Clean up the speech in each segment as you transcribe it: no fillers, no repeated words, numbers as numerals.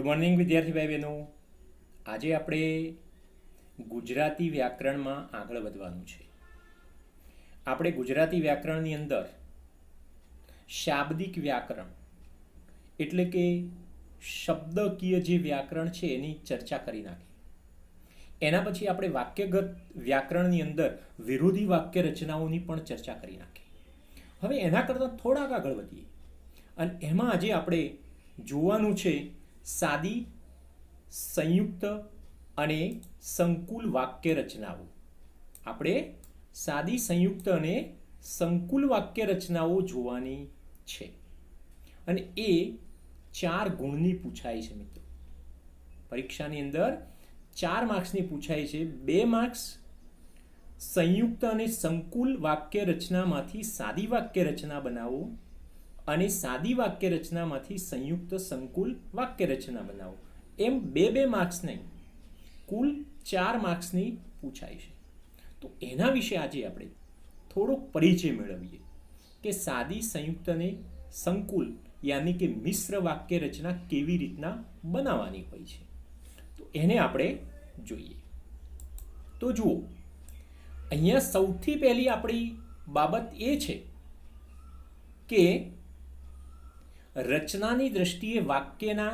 Good morning વિદ્યાર્થી ભાઈ બહેનો. આજે આપણે ગુજરાતી વ્યાકરણમાં આગળ વધવાનું છે. આપણે ગુજરાતી વ્યાકરણની અંદર શાબ્દિક વ્યાકરણ એટલે કે શબ્દકીય જે વ્યાકરણ છે એની ચર્ચા કરી નાખી. એના પછી આપણે વાક્યગત વ્યાકરણની અંદર વિરોધી વાક્ય રચનાઓની પણ ચર્ચા કરી નાખી. હવે એના કરતાં થોડાક આગળ વધીએ અને એમાં આજે આપણે જોવાનું છે સાદી, સંયુક્ત અને સંકુલ વાક્ય રચનાઓ. આપણે સાદી, સંયુક્ત અને સંકુલ વાક્ય રચનાઓ જોવાની છે અને એ 4 ગુણની પૂછાય છે મિત્રો. પરીક્ષાની અંદર 4 માર્ક્સની પૂછાય છે. 2 માર્ક્સ સંયુક્ત અને સંકુલ વાક્ય રચનામાંથી સાદી વાક્ય રચના બનાવો અને સાદી વાક્ય રચનામાંથી સંયુક્ત સંકુલ વાક્ય રચના બનાવો. એમ 2 માર્ક્સ નહીં, કુલ 4 માર્ક્સની પૂછાય છે. તો એના વિશે આજે આપણે થોડોક પરિચય મેળવીએ કે સાદી, સંયુક્ત અને સંકુલ યાની કે મિશ્ર વાક્ય રચના કેવી રીતના બનાવવાની હોય છે. તો એને આપણે જોઈએ. તો જુઓ, અહીંયા સૌથી પહેલી આપણી બાબત એ છે કે રચનાની દ્રષ્ટિએ વાક્યના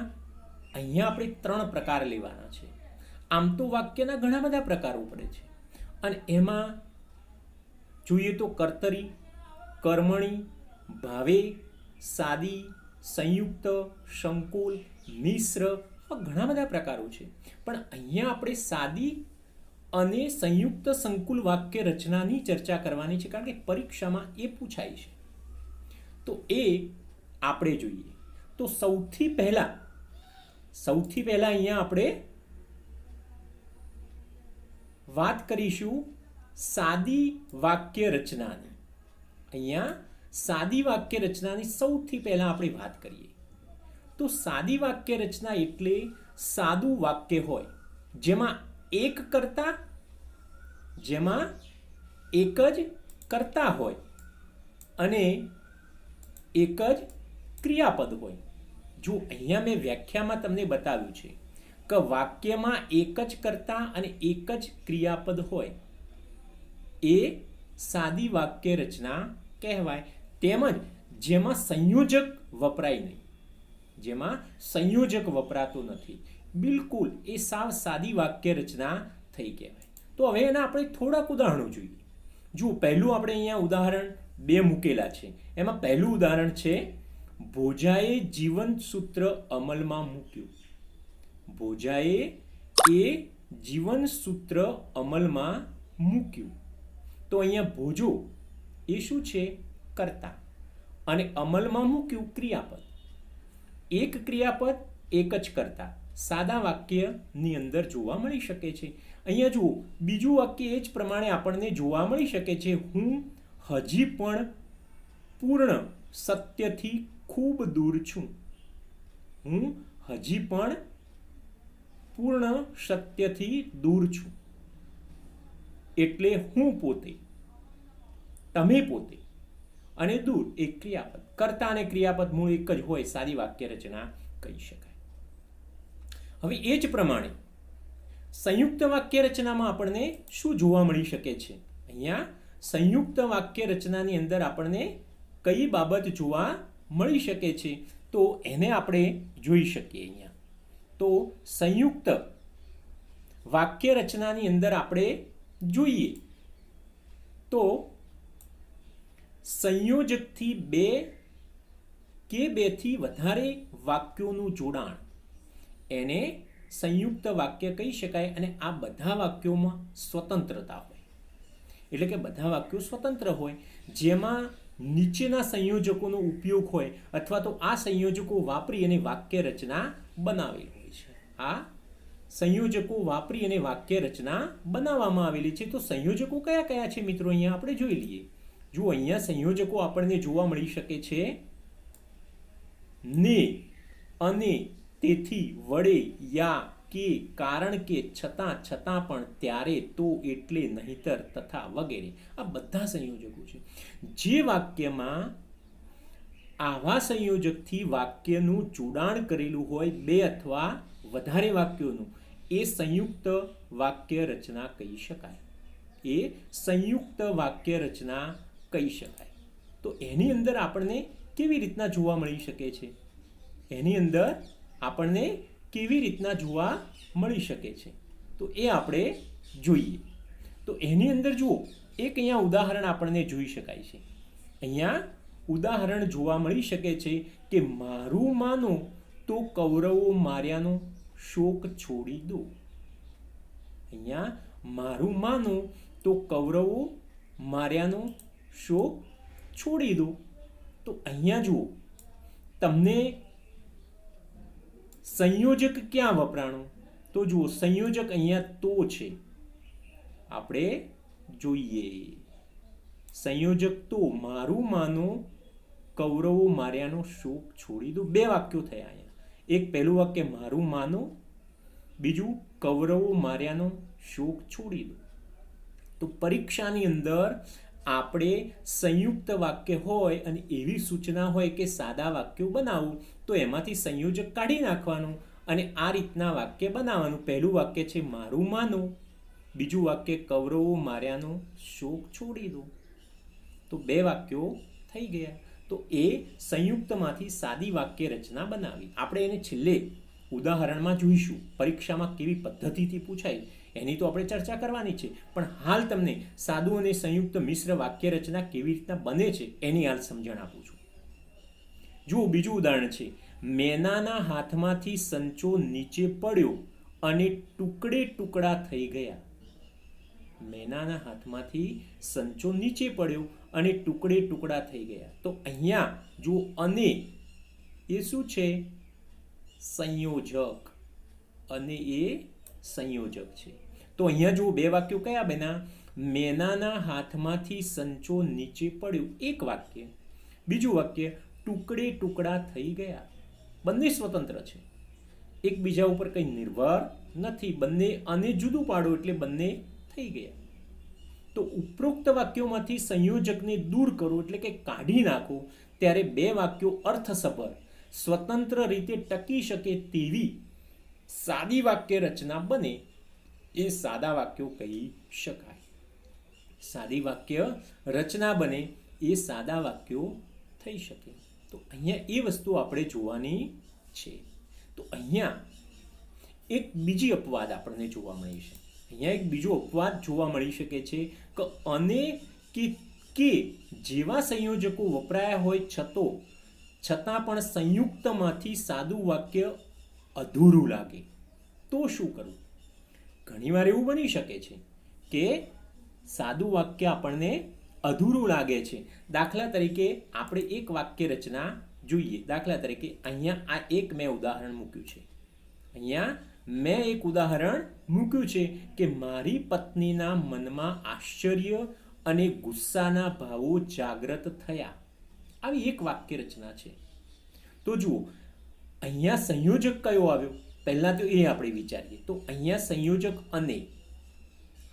અહીંયા આપણે 3 પ્રકાર લેવાના છે. આમ તો વાક્યના ઘણા બધા પ્રકારો પડે છે અને એમાં જોઈએ તો કર્તરી, કર્મણી, ભાવે, સાદી, સંયુક્ત, સંકુલ, મિશ્ર, ઘણા બધા પ્રકારો છે. પણ અહીંયા આપણે સાદી અને સંયુક્ત સંકુલ વાક્ય રચનાની ચર્ચા કરવાની છે, કારણ કે પરીક્ષામાં એ પૂછાય છે. તો એ આપણે જોઈએ. તો સૌથી પહેલા અહીંયા આપણે વાત કરીશું સાદી વાક્ય રચનાની. અહીંયા સાદી વાક્ય રચનાની સૌથી પહેલા આપણે વાત કરીએ. તો સાદી વાક્ય રચના એટલે સાદું વાક્ય હોય જેમાં એક જ કર્તા હોય અને એક જ ક્રિયાપદ હોય. જો અહીંયા મેં વ્યાખ્યામાં તમને બતાવ્યું છે કે વાક્યમાં એક જ કર્તા અને એક જ ક્રિયાપદ હોય એ સાદી વાક્ય રચના કહેવાય. તેમજ જેમાં સંયોજક વપરાય નહીં, જેમાં સંયોજક વપરાતો નથી, બિલકુલ એ સાવ સાદી વાક્ય રચના થઈ કહેવાય. તો હવે એના આપણે થોડાક ઉદાહરણો જોઈએ. જો પહેલું આપણે અહીંયા ઉદાહરણ 2 મૂકેલા છે. એમાં પહેલું ઉદાહરણ છે ભોજાએ જીવન સૂત્ર અમલમાં મૂક્યું. ભોજાએ એ જીવન સૂત્ર અમલમાં મૂક્યું. તો અહીંયા ભોજો એ શું છે? કર્તા, અને અમલમાં મૂક્યું ક્રિયાપદ. એક ક્રિયાપદ, એક જ કર્તા સાદા વાક્યની અંદર જોવા મળી શકે છે. અહીંયા જુઓ, બીજું વાક્ય એ જ પ્રમાણે આપણને જોવા મળી શકે છે. હું હજી પણ પૂર્ણ સત્યથી ખૂબ દૂર છું. હું હજી પણ પૂર્ણ સત્યથી દૂર છું. એટલે હું પોતે, તમે પોતે અને દૂર એક ક્રિયાપદ. કર્તા અને ક્રિયાપદ મૂળ એક જ હોય, સાદી વાક્ય રચના કહી શકાય. હવે એ જ પ્રમાણે સંયુક્ત વાક્ય રચનામાં આપણને શું જોવા મળી શકે છે? અહીંયા સંયુક્ત વાક્ય રચનાની અંદર આપણને કઈ બાબત જોવા મળી શકે છે? તો એને આપણે જોઈ શકીએ. અહીંયા તો સંયુક્ત વાક્ય રચનાની અંદર આપણે જોઈએ તો સંયોજકથી 2 કે 2 થી વધારે વાક્યોનું જોડાણ એને સંયુક્ત વાક્ય કહી શકાય. અને આ બધા વાક્યોમાં સ્વતંત્રતા હોય, એટલે કે બધા વાક્યો સ્વતંત્ર હોય જેમાં નીચેના સંયોજકોનો ઉપયોગ હોય અથવા તો આ સંયોજકો વાપરી અને વાક્ય રચના બનાવેલી હોય છે. આ સંયોજકો વાપરી અને વાક્ય રચના બનાવવામાં આવેલી છે. તો સંયોજકો કયા કયા છે મિત્રો? અહીંયા આપણે જોઈ લઈએ. જો અહીંયા સંયોજકો આપણને જોવા મળી શકે છે ને, અને, તેથી, વડે, યા, કે, કારણ કે, છતાં, છતાં પણ, ત્યારે, તો, એટલે, નહીંતર, તથા વગેરે. આ બધા સંયોજકો છે. જે વાક્યમાં આવા સંયોજકથી વાક્યનું જોડાણ કરેલું હોય બે અથવા વધારે વાક્યોનું, એ સંયુક્ત વાક્ય રચના કહી શકાય. એ સંયુક્ત વાક્ય રચના કહી શકાય. તો એની અંદર આપણને કેવી રીતના જોવા મળી શકે છે? એની અંદર આપણને કેવી રીતના જોવા મળી શકે છે તો એ આપણે જોઈએ. તો એની અંદર જુઓ, એક અહીંયા ઉદાહરણ આપણને જોઈ શકાય છે. અહીંયા ઉદાહરણ જોવા મળી શકે છે કે મારું માનો તો કૌરવો માર્યાનો શોક છોડી દો. અહીંયા મારું માનો તો કૌરવો માર્યાનો શોક છોડી દો. તો અહીંયા જુઓ, તમને સંયોજક ક્યાં વપરાણું? તો જુઓ, સંયોજક અહીંયા તો છે. આપણે જોઈએ, સંયોજક તો મારું માનો કૌરવો માર્યાનો શોક છોડી દો. બે વાક્યો થયા અહીંયા. એક પહેલું વાક્ય મારું માનો, બીજું કૌરવો માર્યાનો શોક છોડી દો. તો પરીક્ષાની અંદર આપણે સંયુક્ત વાક્ય હોય અને એવી સૂચના હોય કે સાદા વાક્યો બનાવો, તો એમાંથી સંયોજક કાઢી નાખવાનું અને આ રીતના વાક્ય બનાવવાનું. પહેલું વાક્ય છે મારું માનો, બીજું વાક્ય કૌરવો માર્યાનો શોક છોડી દો. તો બે વાક્યો થઈ ગયા. તો એ સંયુક્તમાંથી સાદી વાક્ય રચના બનાવી. આપણે એને છેલ્લે ઉદાહરણમાં જોઈશું. પરીક્ષામાં કેવી પદ્ધતિથી પૂછાય એની તો આપણે ચર્ચા કરવાની છે, પણ હાલ તમને સાદું અને સંયુક્ત મિશ્ર વાક્ય રચના કેવી રીતના બને છે એની હાલ સમજણ આપું છું. જુઓ, બીજું ઉદાહરણ છે, મેનાના હાથમાંથી સંચો નીચે પડ્યો અને ટુકડે ટુકડા થઈ ગયા. મેનાના હાથમાંથી સંચો નીચે પડ્યો અને ટુકડે ટુકડા થઈ ગયા. તો અહીંયા જો અને એ શું છે? સંયોજક. અને એ સંયોજક છે. તો અહીંયા જો બે વાક્યો કયા બન્યા? મેનાના હાથમાંથી સંચો નીચે પડ્યો, એક વાક્ય. બીજું વાક્ય ટુકડે ટુકડા થઈ ગયા. બંને સ્વતંત્ર છે, એકબીજા ઉપર કંઈ નિર્ભર નથી. બંને અને જુદું પાડો એટલે બંને થઈ ગયા. તો ઉપરોક્ત વાક્યોમાંથી સંયોજકને દૂર કરો એટલે કે કાઢી નાખો, ત્યારે બે વાક્યો અર્થસભર સ્વતંત્ર રીતે ટકી શકે તેવી સાદી વાક્ય રચના બને. એ સાદા વાક્યો કહી શકાય. સાદી વાક્ય રચના બને એ સાદા વાક્યો થઈ શકે. તો અહીંયા એ વસ્તુ આપણે જોવાની છે. તો અહીંયા એક બીજી અપવાદ આપણને જોવા મળી છે. અહીંયા એક બીજો અપવાદ જોવા મળી શકે છે કે અને કે જેવા સંયોજકો વપરાયા હોય છતાં પણ સંયુક્તમાંથી સાદું વાક્ય અધૂરું લાગે તો શું કરવું? ઘણીવાર એવું બની શકે છે કે સાદું વાક્ય આપણને અધૂરું લાગે છે. દાખલા તરીકે આપણે એક વાક્ય રચના જોઈએ. દાખલા તરીકે અહીંયા આ એક મેં ઉદાહરણ મૂક્યું છે. અહીંયા મેં એક ઉદાહરણ મૂક્યું છે કે મારી પત્નીના મનમાં આશ્ચર્ય અને ગુસ્સાના ભાવો જાગૃત થયા. આવી એક વાક્ય રચના છે. તો જુઓ, અહીંયા સંયોજક કયો આવ્યો? પહેલા તો એ આપણે વિચારીએ. તો અહીંયા સંયોજક અને.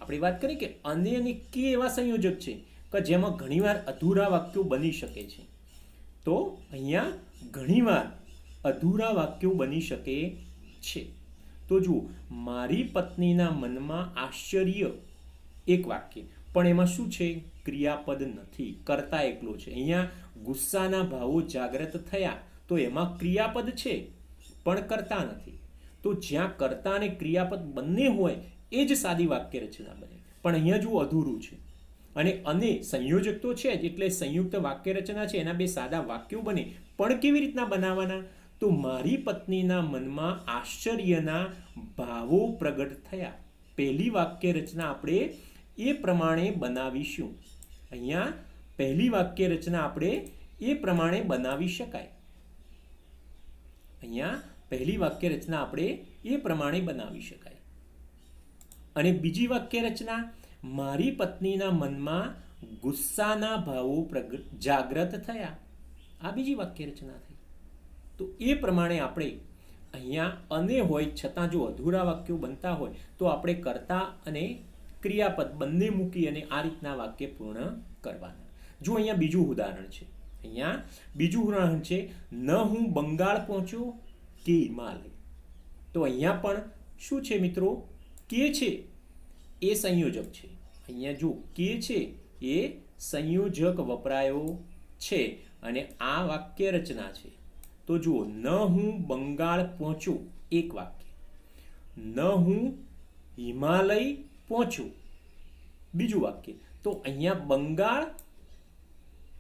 આપણે વાત કરી કે અને કે એવા સંયોજક છે કે જેમાં ઘણીવાર અધૂરા વાક્યો બની શકે છે. તો અહીંયા ઘણીવાર અધૂરા વાક્યો બની શકે છે. તો જુઓ, મારી પત્નીના મનમાં આશ્ચર્ય, એક વાક્ય, પણ એમાં શું છે? ક્રિયાપદ નથી, કર્તા એકલો છે. અહીંયા ગુસ્સાના ભાવો જાગૃત થયા, તો એમાં ક્રિયાપદ છે પણ કર્તા નથી. તો જ્યાં કર્તા અને ક્રિયાપદ બંને હોય એ જ સાદી વાક્ય રચના બને. પણ અહીંયા જુઓ અધૂરું છે. અને સંયોજક તો છે જ, એટલે સંયુક્ત વાક્ય રચના છે, એના બે સાદા વાક્યો બને. પણ કેવી રીતના બનાવવાના? તો મારી પત્નીના મનમાં આશ્ચર્યના ભાવો પ્રગટ થયા. પહેલી વાક્ય રચના આપણે એ પ્રમાણે બનાવીશું. અહીંયા પહેલી વાક્ય રચના આપણે એ પ્રમાણે બનાવી શકાય. અહીંયા પહેલી વાક્ય રચના આપણે એ પ્રમાણે બનાવી શકાય. અને બીજી વાક્ય રચના, મારી પત્નીના મનમાં ગુસ્સાના ભાવો જાગૃત થયા. આ બીજી વાક્ય રચના થઈ. તો એ પ્રમાણે આપણે અહીંયા અને હોય છતાં જો અધૂરા વાક્યો બનતા હોય તો આપણે કર્તા અને ક્રિયાપદ બંને મૂકી અને આ રીતના વાક્ય પૂર્ણ કરવાના. જો અહીંયા બીજું ઉદાહરણ છે. અહીંયા બીજું ઉદાહરણ છે, ન હું બંગાળ પહોંચ્યો કે હિમાલય. તો અહીંયા પણ શું છે મિત્રો? કે છે એ સંયોજક છે. અહીંયા જો કે છે એ સંયોજક વપરાયો છે અને આ વાક્ય રચના છે. તો જુઓ, ન હું બંગાળ પહોંચ્યો એક વાક્ય, ન હું હિમાલય પહોંચ્યો બીજું વાક્ય. તો અહીંયા બંગાળ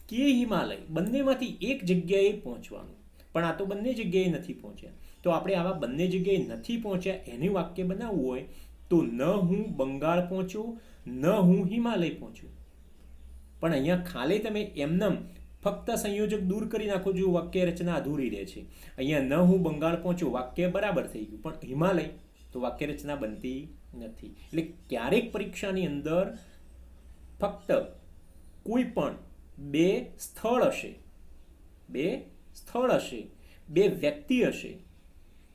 કે હિમાલય બંનેમાંથી એક જગ્યાએ પહોંચવાનું, પણ આ તો બંને જગ્યાએ નથી પહોંચ્યા. તો આપણે આવા બંને જગ્યાએ નથી પહોંચ્યા એનું વાક્ય બનાવવું હોય તો ન હું બંગાળ પહોંચ્યો, ન હું હિમાલય પહોંચ્યો. પણ અહીંયા ખાલી તમે એમનેમ ફક્ત સંયોજક દૂર કરી નાખો, જો વાક્ય રચના અધૂરી રહે છે. અહીંયા ન હું બંગાળ પહોંચ્યો વાક્ય બરાબર થઈ ગયું, પણ હિમાલય તો વાક્ય રચના બનતી નથી. એટલે ક્યારેક પરીક્ષાની અંદર ફક્ત કોઈ પણ બે સ્થળ હશે, બે વ્યક્તિ હશે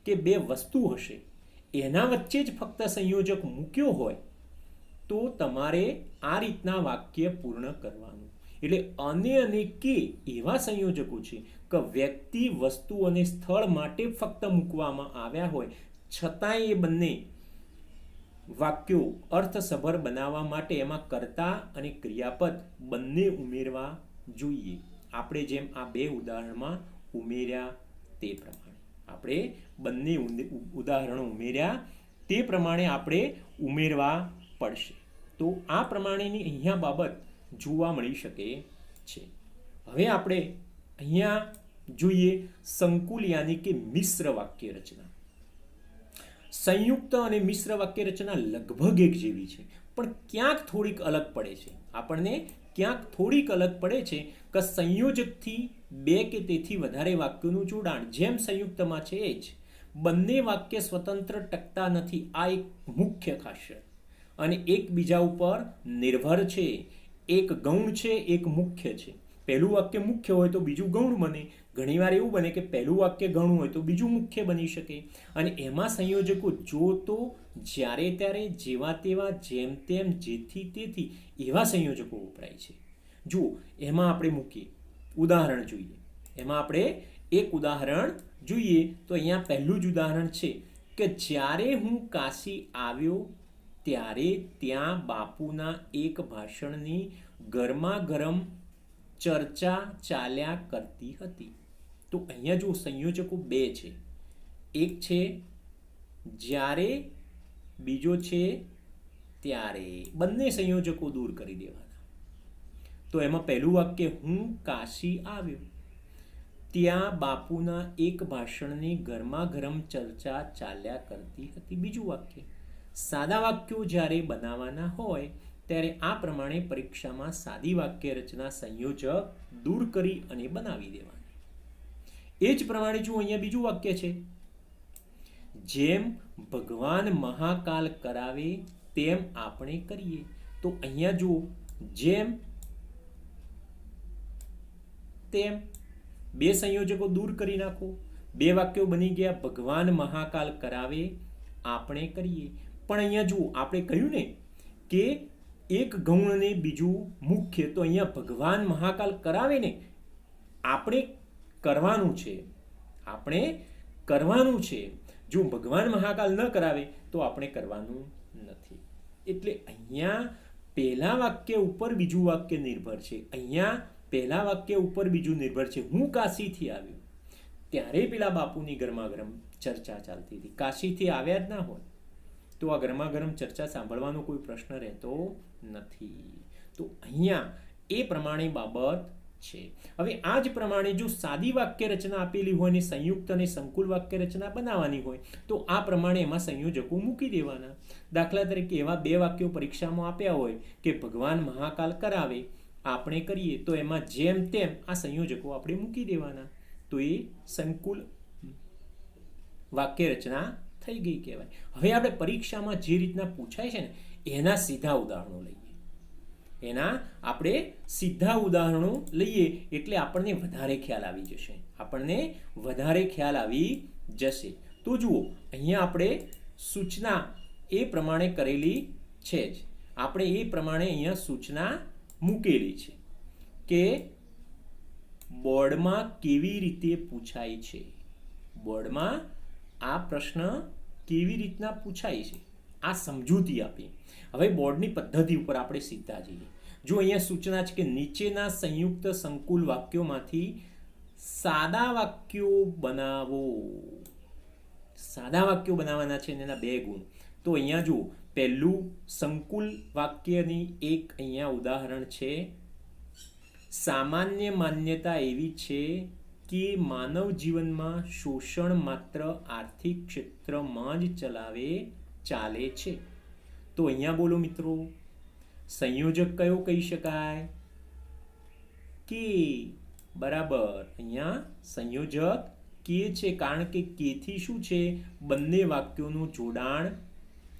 કે બે વસ્તુ હશે, એના વચ્ચે જ ફક્ત સંયોજક મૂક્યો હોય તો તમારે આ રીતના વાક્ય પૂર્ણ કરવાનું. એટલે અને કે એવા સંયોજકો છે કે વ્યક્તિ, વસ્તુ અને સ્થળ માટે ફક્ત મૂકવામાં આવ્યા હોય છતાંય એ બંને વાક્યો અર્થસભર બનાવવા માટે એમાં કર્તા અને ક્રિયાપદ બંને ઉમેરવા જોઈએ. આપણે જેમ આ બે ઉદાહરણમાં ઉમેર્યા તે પ્રમાણે આપણે બંને ઉદાહરણો ઉમેર્યા તે પ્રમાણે આપણે ઉમેરવા પડશે. તો આ પ્રમાણેની અહીંયા બાબત જોવા મળી શકે છે. હવે આપણે અહીંયા જોઈએ સંકુલ યાની કે મિશ્ર વાક્ય રચના. સંયુક્ત અને મિશ્ર વાક્ય રચના લગભગ એક જેવી છે, પણ ક્યાંક થોડીક અલગ પડે છે. આપણને ક્યાંક થોડીક અલગ પડે છે કે સંયોજકથી બે કે તેથી વધારે વાક્યોનું જોડાણ જેમ સંયુક્તમાં છે એ જ. બંને વાક્ય સ્વતંત્ર ટકતા નથી, આ એક મુખ્ય ખાસિયત, અને એકબીજા ઉપર નિર્ભર છે. એક ગૌણ છે, એક મુખ્ય છે. પહેલું વાક્ય મુખ્ય હોય તો બીજું ગૌણ બને. ઘણીવાર એવું બને કે પહેલું વાક્ય ગૌણ હોય તો બીજું મુખ્ય બની શકે. અને એમાં સંયોજકો જો તો, જ્યારે ત્યારે, જેવા તેવા, જેમ તેમ, જેથી તેથી એવા સંયોજકો વપરાય છે. જુઓ, એમાં આપણે મૂકીએ ઉદાહરણ જોઈએ. એમાં આપણે એક ઉદાહરણ જોઈએ તો અહીંયા પહેલું જ ઉદાહરણ છે કે જ્યારે હું કાશી આવ્યો ત્યારે ત્યાં બાપુના એક ભાષણની ગરમા ગરમ ચર્ચા ચાલ્યા કરતી હતી. તો અહીંયા જો સંયોજકો બે છે, એક છે જ્યારે, બીજો છે ત્યારે. બંને સંયોજકો દૂર કરી દેવાના. તો એમાં પહેલું વાક્ય હું કાશી આવ્યો ત્યાં બાપુના એક ભાષણની ગરમા ગરમ ચર્ચા ચાલ્યા કરતી હતી. બીજું વાક્ય. સાદા વાક્યો જ્યારે બનાવવાના હોય ત્યારે આ પ્રમાણે પરીક્ષામાં સાદી વાક્ય રચના સંયોજક દૂર કરી અને બનાવી દેવાની. એ જ પ્રમાણે જો અહીંયા બીજું વાક્ય છે, જેમ ભગવાન મહાકાલ કરાવે તેમ આપણે કરીએ. તો અહીંયા જો જેમ તેમ બે સંયોજકો દૂર કરી નાખો, બે વાક્યો બની ગયા, ભગવાન મહાકાલ કરાવે આપણે કરીએ. પણ અહીંયા જુઓ, આપણે કહ્યું ને કે એક ગૌણ ને બીજું મુખ્ય. તો અહીંયા ભગવાન મહાકાલ કરાવે ને આપણે કરવાનું છે. જો ભગવાન મહાકાલ ન કરાવે તો આપણે કરવાનું નથી. એટલે અહીંયા પહેલા વાક્ય ઉપર બીજું વાક્ય નિર્ભર છે. અહીંયા પહેલા વાક્ય ઉપર બીજું નિર્ભર છે. હું કાશીથી આવ્યો ત્યારે પેલા બાપુની ગરમા ગરમ ચર્ચા ચાલતી હતી. કાશીથી આવ્યા જ ના હોય તો આ ગરમા ગરમ ચર્ચા સાંભળવાનો કોઈ પ્રશ્ન રહેતો નથી. તો અહીંયા એ પ્રમાણે બાબત છે. હવે આ જ પ્રમાણે જો સાદી વાક્ય રચના આપેલી હોય ને સંયુક્ત અને સંકુલ વાક્ય રચના બનાવવાની હોય તો આ પ્રમાણે એમાં સંયોજકો મૂકી દેવાના. દાખલા તરીકે એવા બે વાક્યો પરીક્ષામાં આપ્યા હોય કે ભગવાન મહાકાલ કરાવે આપણે કરીએ, તો એમાં જેમ તેમ આ સંયોજકો આપણે મૂકી દેવાના. તો એ સંકુલ વાક્ય રચના થઈ ગઈ કહેવાય. હવે આપણે પરીક્ષામાં જે રીતના પૂછાય છે ને એના સીધા ઉદાહરણો લઈએ. એટલે આપણને વધારે ખ્યાલ આવી જશે. તો જુઓ, અહીંયા આપણે સૂચના એ પ્રમાણે કરેલી છે જ. આપણે એ પ્રમાણે અહીંયા સૂચના મૂકેલી છે કે બોર્ડમાં કેવી રીતે પૂછાય છે? બોર્ડમાં આ પ્રશ્ન કેવી રીતના પૂછાય છે આ સમજૂતી આપી. હવે બોર્ડની પદ્ધતિ ઉપર આપણે સીધા જઈએ. જો અહીંયા સૂચના છે કે નીચેના સંયુક્ત સંકુલ વાક્યોમાંથી સાદા વાક્યો બનાવો. સાદા વાક્યો બનાવવાના છે એના 2 ગુણ. તો અહીંયા જુઓ, પહેલું સંકુલ વાક્યની એક અહીંયા ઉદાહરણ છે. સામાન્ય માન્યતા એવી છે કે માનવ જીવનમાં શોષણ માત્ર આર્થિક ક્ષેત્રમાં જ ચાલે છે. તો અહીંયા બોલો મિત્રો, સંયોજક કયો કહી શકાય? કે. બરાબર, અહીંયા સંયોજક કે છે, કારણ કે કેથી શું છે? બંને વાક્યોનું જોડાણ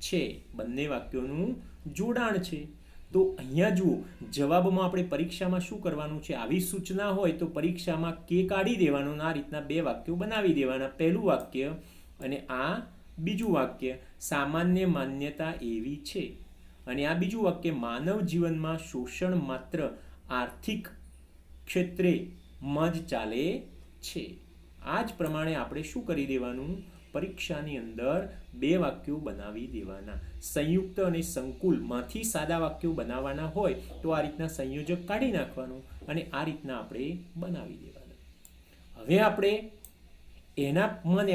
છે. બંને વાક્યોનું જોડાણ છે. તો અહીંયા જુઓ, જવાબમાં આપણે પરીક્ષામાં શું કરવાનું છે? આવી સૂચના હોય તો પરીક્ષામાં કે કાઢી દેવાનું, આ રીતના 2 વાક્યો બનાવી દેવાના. પહેલું વાક્ય અને આ બીજું વાક્ય. સામાન્ય માન્યતા એવી છે અને આ બીજું વાક્ય, માનવ જીવનમાં શોષણ માત્ર આર્થિક ક્ષેત્રમાં જ ચાલે છે. આ જ પ્રમાણે આપણે શું કરી દેવાનું? પરીક્ષાની અંદર 2 વાક્યો બનાવી દેવાના. સંયુક્ત અને સંકુલમાંથી સાદા વાક્યો બનાવવાના હોય તો આ રીતના સંયોજક કાઢી નાખવાનું અને આ રીતના આપણે બનાવી દેવાના. હવે આપણે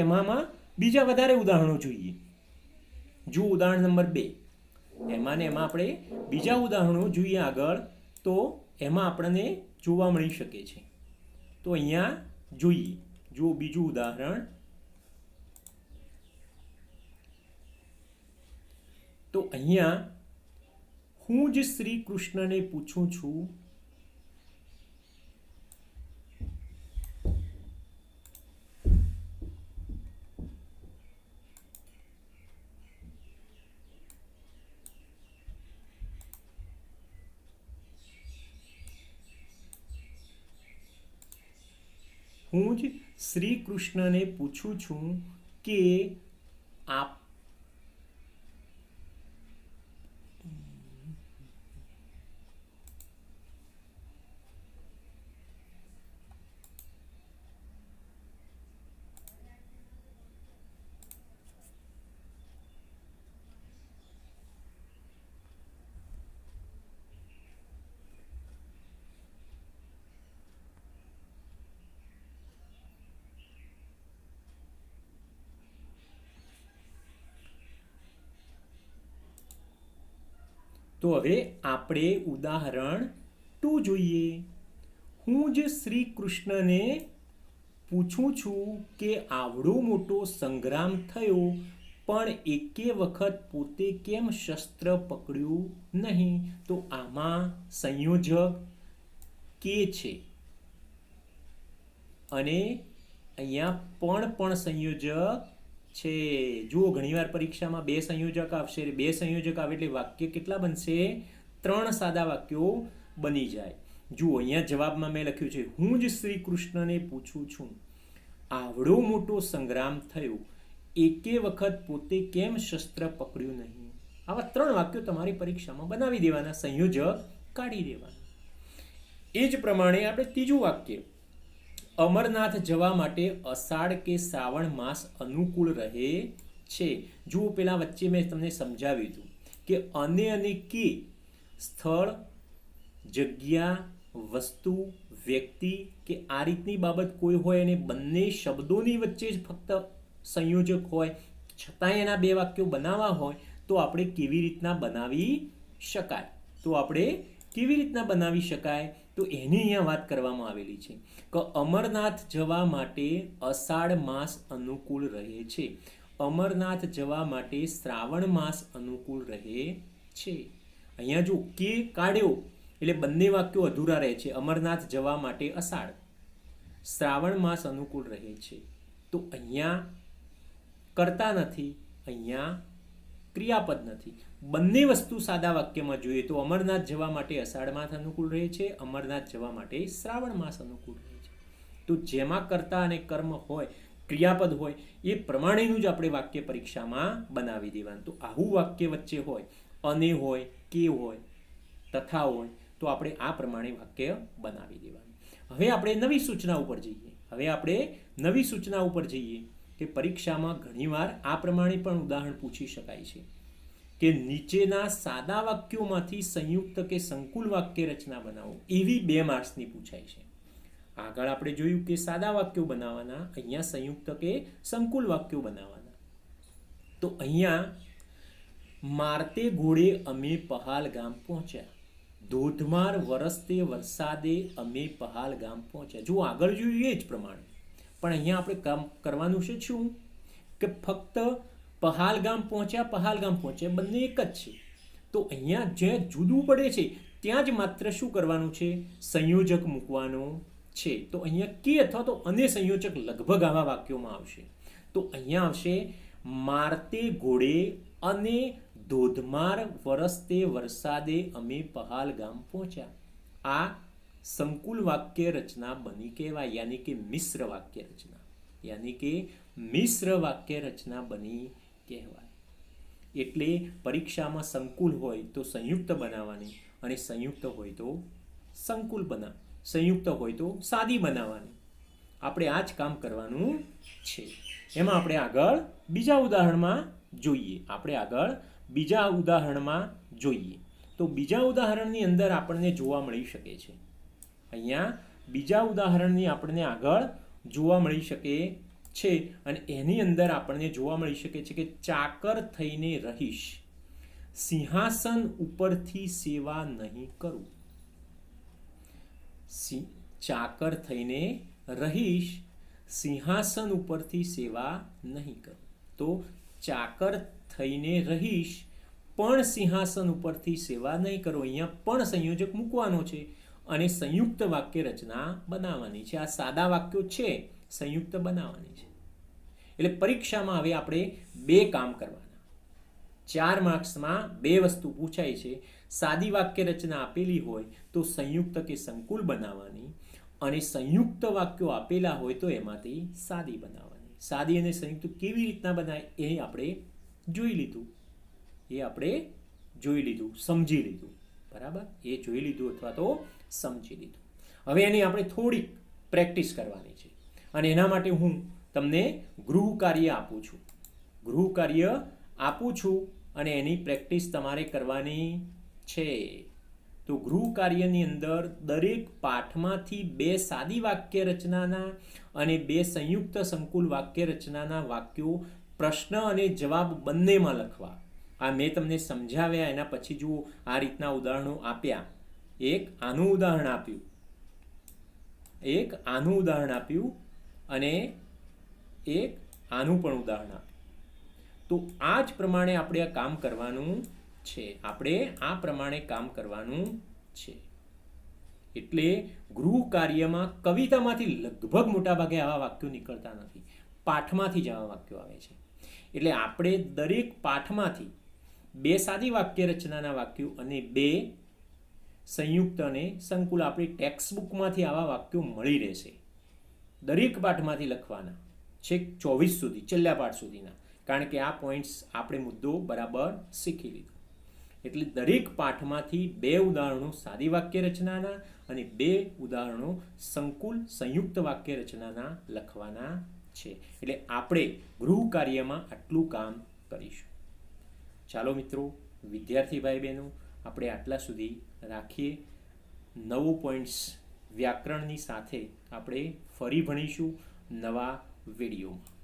એમાં બીજા વધારે ઉદાહરણો જોઈએ. જો ઉદાહરણ નંબર 2, એમાં આપણે બીજા ઉદાહરણો જોઈએ આગળ, તો એમાં આપણને જોવા મળી શકે છે. તો અહીંયા જોઈએ, જો બીજું ઉદાહરણ. તો અહીંયા હું જ શ્રી કૃષ્ણને પૂછું છું કે આપ તો હવે આપણે ઉદાહરણ 2 જોઈએ. હું જ શ્રી કૃષ્ણને પૂછું છું કે આવડો મોટો સંગ્રામ થયો પણ એકે વખત પોતે કેમ શસ્ત્ર પકડ્યું નહીં? તો આમાં સંયોજક કે છે અને અહીંયા પણ સંયોજક છે. જુઓ, ઘણીવાર પરીક્ષામાં 2 સંયોજક આવશે. 2 સંયોજક આવે એટલે વાક્ય કેટલા બનશે? 3 સાદા વાક્યો બની જાય. જુઓ, અહીંયા જવાબમાં મેં લખ્યું છે, હું જ શ્રી કૃષ્ણને પૂછું છું આવડો મોટો સંગ્રામ થયો એકે વખત પોતે કેમ શસ્ત્ર પકડ્યું નહીં? આવા 3 વાક્યો તમારી પરીક્ષામાં બનાવી દેવાના, સંયોજક કાઢી દેવાના. એ જ પ્રમાણે આપણે ત્રીજું વાક્ય, અમરનાથ જવા માટે અષાઢ કે શ્રાવણ માસ અનુકૂળ રહે છે. જુઓ, પેલા વચ્ચે મેં તમને સમજાવ્યું હતું કે અને કે સ્થળ, જગ્યા, વસ્તુ, વ્યક્તિ કે આ રીતની બાબત કોઈ હોય અને બંને શબ્દોની વચ્ચે જ ફક્ત સંયોજક હોય છતાં એના 2 વાક્યો બનાવવા હોય તો આપણે કેવી રીતના બનાવી શકાય? તો એની અહીંયા વાત કરવામાં આવેલી છે કે અમરનાથ જવા માટે અષાઢ માસ અનુકૂળ રહે છે. અમરનાથ જવા માટે શ્રાવણ માસ અનુકૂળ રહે છે. અહીંયા જો કે કાઢ્યો એટલે બંને વાક્યો અધૂરા રહે છે. અમરનાથ જવા માટે અષાઢ, શ્રાવણ માસ અનુકૂળ રહે છે. તો અહીંયા કરતા નથી, અહીંયા ક્રિયાપદ નથી. બંને વસ્તુ સાદા વાક્યમાં જોઈએ તો અમરનાથ જવા માટે અષાઢ માસ અનુકૂળ રહે છે, અમરનાથ જવા માટે શ્રાવણ માસ અનુકૂળ રહે છે. તો જેમાં કર્તા અને કર્મ હોય, ક્રિયાપદ હોય, એ પ્રમાણેનું જ આપણે વાક્ય પરીક્ષામાં બનાવી દેવાનું. તો આવું વાક્ય વચ્ચે હોય, અને હોય, કે હોય, તથા હોય, તો આપણે આ પ્રમાણે વાક્ય બનાવી દેવાનું. હવે આપણે નવી સૂચના ઉપર જઈએ કે પરીક્ષામાં ઘણીવાર આ પ્રમાણે પણ ઉદાહરણ પૂછી શકાય છે કે નીચેના સાદા વાક્યોમાંથી સંયુક્ત કે સંકુલ વાક્ય રચના બનાવો, એવી 2 માર્ક્સની પૂછાય છે. આગળ આપણે જોયું કે સાદા વાક્યો બનાવવાના, અહીંયા સંયુક્ત કે સંકુલ વાક્યો બનાવવાના. તો અહીંયા મારતે ઘોડે અમે પહાલ ગામ પહોંચ્યા, ધોધમાર વરસતે વરસાદે અમે પહાલ ગામ પહોંચ્યા. જો આગળ જોયું એ જ પ્રમાણે, પણ અહીંયા આપણે કામ કરવાનું છે શું કે ફક્ત પહાલ ગામ પહોંચ્યા બંને એક જ છે. તો અહીંયા જે જુદું પડે છે ત્યાં જ માત્ર શું કરવાનું છે, સંયોજક મૂકવાનો છે. તો અહીંયા કે અથવા તો અને સંયોજક લગભગ આવા વાક્યોમાં આવશે. તો અહીંયા આવશે મારતે ઘોડે અને ધોધમાર વરસતે વરસાદે અમે પહાલ ગામ પહોંચ્યા. આ સંકુલ વાક્ય રચના બની કહેવાય, યાની કે મિશ્ર વાક્ય રચના બની કહેવાય. એટલે પરીક્ષામાં સંકુલ હોય તો સંયુક્ત બનાવવાની, અને સંયુક્ત હોય તો સાદી બનાવવાની. આપણે આ જ કામ કરવાનું છે. એમાં આપણે આગળ બીજા ઉદાહરણમાં જોઈએ. તો બીજા ઉદાહરણની અંદર આપણને જોવા મળી શકે છે, અહીંયા બીજા ઉદાહરણની આપણને આગળ જોવા મળી શકે છે, અને એની અંદર આપણને જોવા મળી શકે છે કે ચાકર થઈને રહીશ, સિંહાસન ઉપરથી સેવા નહીં કરું. ચાકર થઈને રહીશ, સિંહાસન ઉપરથી સેવા નહીં કરું. તો ચાકર થઈને રહીશ પણ સિંહાસન ઉપરથી સેવા નહીં કરો, અહીંયા પણ સંયોજક મૂકવાનો છે અને સંયુક્ત વાક્ય રચના બનાવવાની છે. આ સાદા વાક્યો છે, સંયુક્ત બનાવવાની છે. એટલે પરીક્ષામાં હવે આપણે 2 કામ કરવાના. 4 માર્ક્સમાં 2 વસ્તુ પૂછાય છે. સાદી વાક્ય રચના આપેલી હોય તો સંયુક્ત કે સંકુલ બનાવવાની, અને સંયુક્ત વાક્યો આપેલા હોય તો એમાંથી સાદી બનાવવાની. સાદી અને સંયુક્ત કેવી રીતના બનાય એ આપણે જોઈ લીધું, સમજી લીધું. બરાબર, એ જોઈ લીધું અથવા તો સમજી લીધું. હવે એની આપણે થોડીક પ્રેક્ટિસ કરવાની છે, અને એના માટે હું તમને ગૃહ કાર્ય આપું છું અને એની પ્રેક્ટિસ તમારે કરવાની છે. તો ગૃહ કાર્યની અંદર દરેક પાઠમાંથી 2 સાદી વાક્ય રચનાના અને 2 સંયુક્ત સંકુલ વાક્ય રચનાના વાક્યો પ્રશ્ન અને જવાબ બંનેમાં લખવા. આ મેં તમને સમજાવ્યા, એના પછી જુઓ આ રીતના ઉદાહરણો આપ્યા. એક આનું ઉદાહરણ આપ્યું અને એક આનું પણ ઉદાહરણ આપ્યું. તો આ જ પ્રમાણે આપણે આ કામ કરવાનું છે. એટલે ગૃહ કાર્યમાં કવિતામાંથી લગભગ મોટાભાગે આવા વાક્યો નીકળતા નથી, પાઠમાંથી જ આવા વાક્યો આવે છે. એટલે આપણે દરેક પાઠમાંથી 2 સાદી વાક્ય રચનાના વાક્યો અને 2 સંયુક્ત અને સંકુલ આપણી ટેક્સ્ટ બુકમાંથી આવા વાક્યો મળી રહેશે. દરેક પાઠમાંથી લખવાના છેક 24 સુધી, છેલ્લા પાઠ સુધીના, કારણ કે આ પોઈન્ટ્સ આપણે મુદ્દો બરાબર શીખી લીધો. એટલે દરેક પાઠમાંથી 2 ઉદાહરણો સાદી વાક્ય રચનાના અને 2 ઉદાહરણો સંયુક્ત વાક્ય રચનાના લખવાના છે. એટલે આપણે ગૃહ કાર્યમાં આટલું કામ કરીશું. ચાલો મિત્રો, વિદ્યાર્થી ભાઈ બહેનો, આપણે આટલા સુધી રાખીએ. નવો પોઈન્ટ્સ વ્યાકરણની સાથે આપણે ફરી ભણીશું નવા વિડીયોમાં.